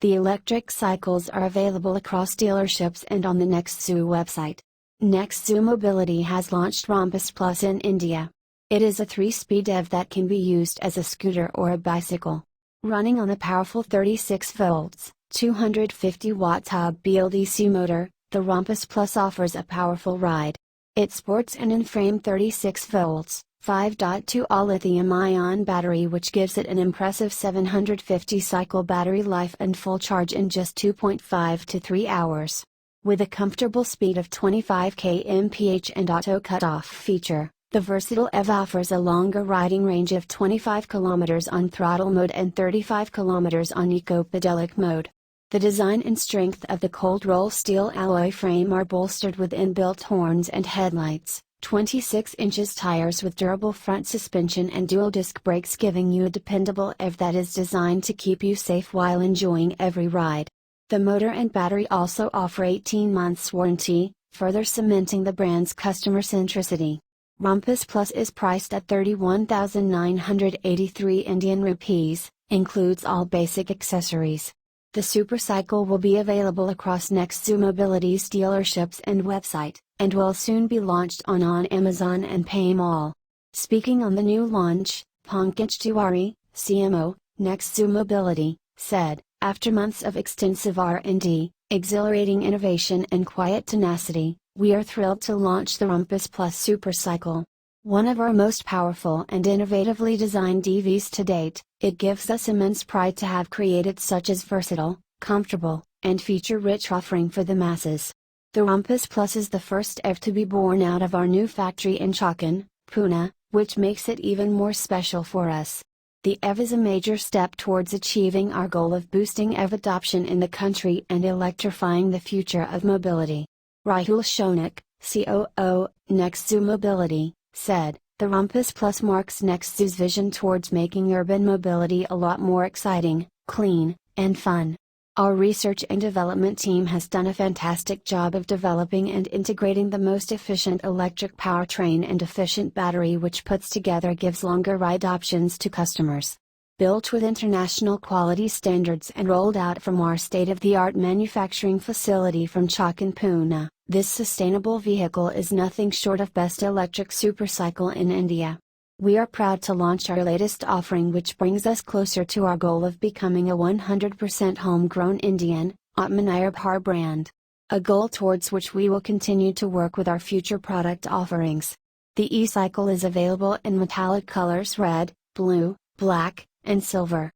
The electric cycles are available across dealerships and on the Nexzu website. Nexzu Mobility has launched Rompus Plus in India. It is a 3-speed EV that can be used as a scooter or a bicycle. Running on a powerful 36 volts, 250 watts hub BLDC motor, the Rompus Plus offers a powerful ride. It sports an in-frame 36 volts, 5.2 Ah lithium-ion battery which gives it an impressive 750 cycle battery life and full charge in just 2.5 to 3 hours. With a comfortable speed of 25 kmph and auto cutoff feature, the versatile EV offers a longer riding range of 25 km on throttle mode and 35 km on eco-pedelec mode. The design and strength of the cold roll steel alloy frame are bolstered with inbuilt horns and headlights, 26 inches tires with durable front suspension and dual disc brakes, giving you a dependable EV that is designed to keep you safe while enjoying every ride. The motor and battery also offer 18 months warranty, further cementing the brand's customer centricity. Rompus Plus is priced at 31,983 Indian rupees, includes all basic accessories. The supercycle will be available across Nexzu Mobility's dealerships and website, and will soon be launched on Amazon and PayMall. Speaking on the new launch, Pankaj Tiwari, CMO, Nexzu Mobility, said, "After months of extensive R&D, exhilarating innovation and quiet tenacity, we are thrilled to launch the Rompus Plus Supercycle. One of our most powerful and innovatively designed EVs to date, it gives us immense pride to have created such a versatile, comfortable, and feature-rich offering for the masses. The Rompus Plus is the first EV to be born out of our new factory in Chakan, Pune, which makes it even more special for us. The EV is a major step towards achieving our goal of boosting EV adoption in the country and electrifying the future of mobility." Rahul Shonik, COO, Nexzu Mobility, said, "The Rompus Plus marks Nexzu's vision towards making urban mobility a lot more exciting, clean, and fun. Our research and development team has done a fantastic job of developing and integrating the most efficient electric powertrain and efficient battery, which puts together gives longer ride options to customers. Built with international quality standards and rolled out from our state-of-the-art manufacturing facility from Chakan, Pune, this sustainable vehicle is nothing short of best electric supercycle in India. We are proud to launch our latest offering, which brings us closer to our goal of becoming a 100% homegrown Indian, Atmanirbhar brand. A goal towards which we will continue to work with our future product offerings. The e-cycle is available in metallic colors red, blue, black, and silver.